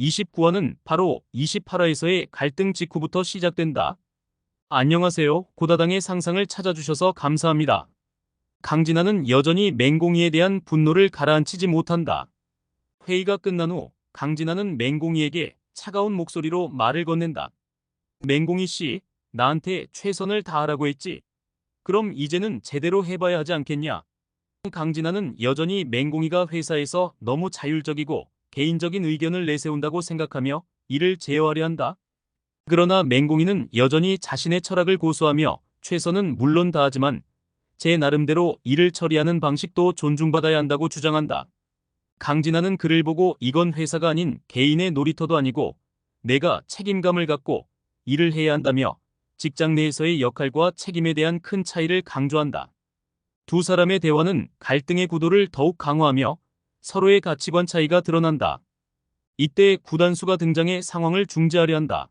29화는 바로 28화에서의 갈등 직후부터 시작된다. 안녕하세요. 고다당의 상상을 찾아주셔서 감사합니다. 강진아는 여전히 맹공이에 대한 분노를 가라앉히지 못한다. 회의가 끝난 후 강진아는 맹공이에게 차가운 목소리로 말을 건넨다. 맹공이 씨, 나한테 최선을 다하라고 했지. 그럼 이제는 제대로 해봐야 하지 않겠냐? 강진아는 여전히 맹공이가 회사에서 너무 자율적이고 개인적인 의견을 내세운다고 생각하며 이를 제어하려 한다. 그러나 맹공이는 여전히 자신의 철학을 고수하며 최선은 물론 다하지만 제 나름대로 일을 처리하는 방식도 존중받아야 한다고 주장한다. 강진아는 그를 보고 이건 회사가 아닌 개인의 놀이터도 아니고 내가 책임감을 갖고 일을 해야 한다며 직장 내에서의 역할과 책임에 대한 큰 차이를 강조한다. 두 사람의 대화는 갈등의 구도를 더욱 강화하며 서로의 가치관 차이가 드러난다. 이때 구단수가 등장해 상황을 중재하려 한다.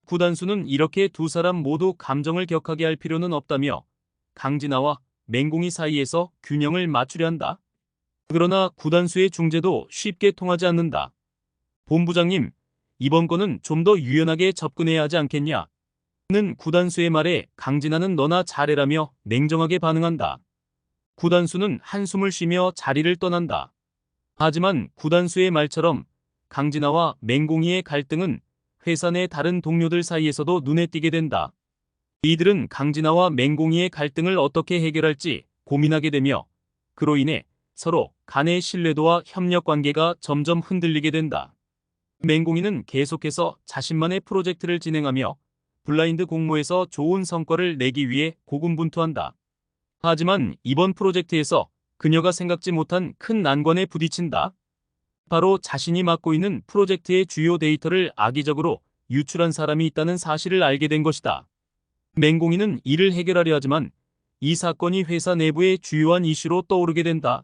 구단수는 이렇게 두 사람 모두 감정을 격하게 할 필요는 없다며 강진아와 맹공이 사이에서 균형을 맞추려 한다. 그러나 구단수의 중재도 쉽게 통하지 않는다. 본부장님, 이번 건은 좀 더 유연하게 접근해야 하지 않겠냐? 는 구단수의 말에 강진아는 너나 잘해라며 냉정하게 반응한다. 구단수는 한숨을 쉬며 자리를 떠난다. 하지만 구단수의 말처럼 강진아와 맹공이의 갈등은 회사 내 다른 동료들 사이에서도 눈에 띄게 된다. 이들은 강진아와 맹공이의 갈등을 어떻게 해결할지 고민하게 되며 그로 인해 서로 간의 신뢰도와 협력 관계가 점점 흔들리게 된다. 맹공이는 계속해서 자신만의 프로젝트를 진행하며 블라인드 공모에서 좋은 성과를 내기 위해 고군분투한다. 하지만 이번 프로젝트에서 그녀가 생각지 못한 큰 난관에 부딪힌다. 바로 자신이 맡고 있는 프로젝트의 주요 데이터를 악의적으로 유출한 사람이 있다는 사실을 알게 된 것이다. 맹공이는 이를 해결하려 하지만 이 사건이 회사 내부의 주요한 이슈로 떠오르게 된다.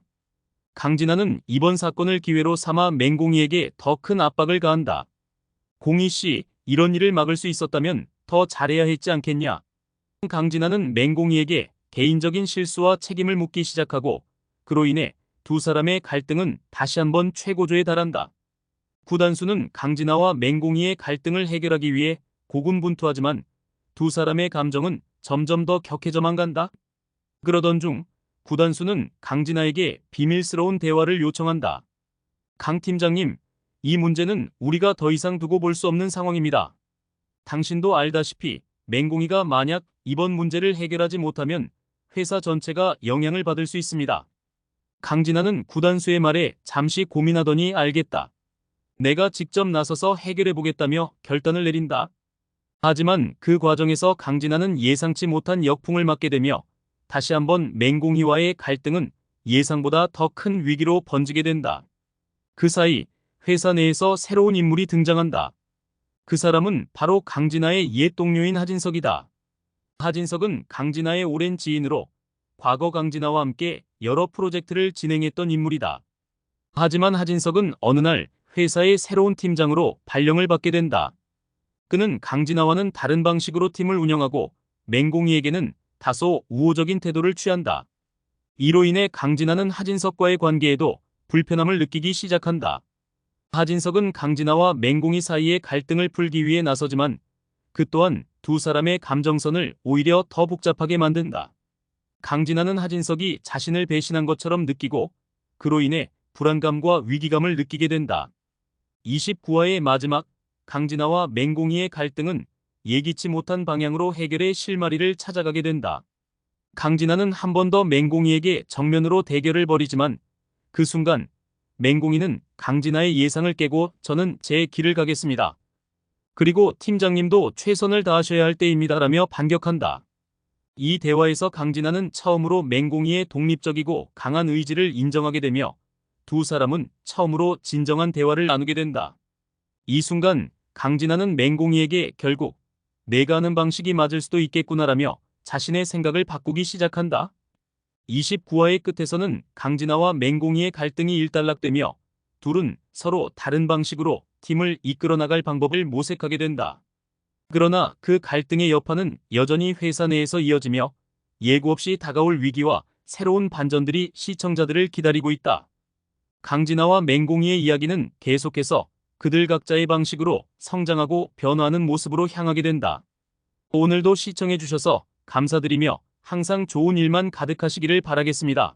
강진아는 이번 사건을 기회로 삼아 맹공이에게 더 큰 압박을 가한다. 공희 씨, 이런 일을 막을 수 있었다면 더 잘해야 했지 않겠냐? 강진아는 맹공이에게 개인적인 실수와 책임을 묻기 시작하고 그로 인해 두 사람의 갈등은 다시 한번 최고조에 달한다. 구단수는 강진아와 맹공이의 갈등을 해결하기 위해 고군분투하지만 두 사람의 감정은 점점 더 격해져만 간다. 그러던 중 구단수는 강진아에게 비밀스러운 대화를 요청한다. 강 팀장님, 이 문제는 우리가 더 이상 두고 볼 수 없는 상황입니다. 당신도 알다시피 맹공이가 만약 이번 문제를 해결하지 못하면 회사 전체가 영향을 받을 수 있습니다. 강진아는 구단수의 말에 잠시 고민하더니 알겠다. 내가 직접 나서서 해결해보겠다며 결단을 내린다. 하지만 그 과정에서 강진아는 예상치 못한 역풍을 맞게 되며 다시 한번 맹공이와의 갈등은 예상보다 더 큰 위기로 번지게 된다. 그 사이 회사 내에서 새로운 인물이 등장한다. 그 사람은 바로 강진아의 옛 동료인 하진석이다. 하진석은 강진아의 오랜 지인으로 과거 강진아와 함께 여러 프로젝트를 진행했던 인물이다. 하지만 하진석은 어느 날 회사의 새로운 팀장으로 발령을 받게 된다. 그는 강진아와는 다른 방식으로 팀을 운영하고 맹공이에게는 다소 우호적인 태도를 취한다. 이로 인해 강진아는 하진석과의 관계에도 불편함을 느끼기 시작한다. 하진석은 강진아와 맹공이 사이의 갈등을 풀기 위해 나서지만 그 또한 두 사람의 감정선을 오히려 더 복잡하게 만든다. 강진아는 하진석이 자신을 배신한 것처럼 느끼고 그로 인해 불안감과 위기감을 느끼게 된다. 29화의 마지막, 강진아와 맹공이의 갈등은 예기치 못한 방향으로 해결의 실마리를 찾아가게 된다. 강진아는 한 번 더 맹공이에게 정면으로 대결을 벌이지만 그 순간 맹공이는 강진아의 예상을 깨고 저는 제 길을 가겠습니다. 그리고 팀장님도 최선을 다하셔야 할 때입니다라며 반격한다. 이 대화에서 강진아는 처음으로 맹공이의 독립적이고 강한 의지를 인정하게 되며 두 사람은 처음으로 진정한 대화를 나누게 된다. 이 순간 강진아는 맹공이에게 결국 내가 하는 방식이 맞을 수도 있겠구나라며 자신의 생각을 바꾸기 시작한다. 29화의 끝에서는 강진아와 맹공이의 갈등이 일단락되며 둘은 서로 다른 방식으로 팀을 이끌어 나갈 방법을 모색하게 된다. 그러나 그 갈등의 여파는 여전히 회사 내에서 이어지며 예고 없이 다가올 위기와 새로운 반전들이 시청자들을 기다리고 있다. 강진아와 맹공이의 이야기는 계속해서 그들 각자의 방식으로 성장하고 변화하는 모습으로 향하게 된다. 오늘도 시청해주셔서 감사드리며 항상 좋은 일만 가득하시기를 바라겠습니다.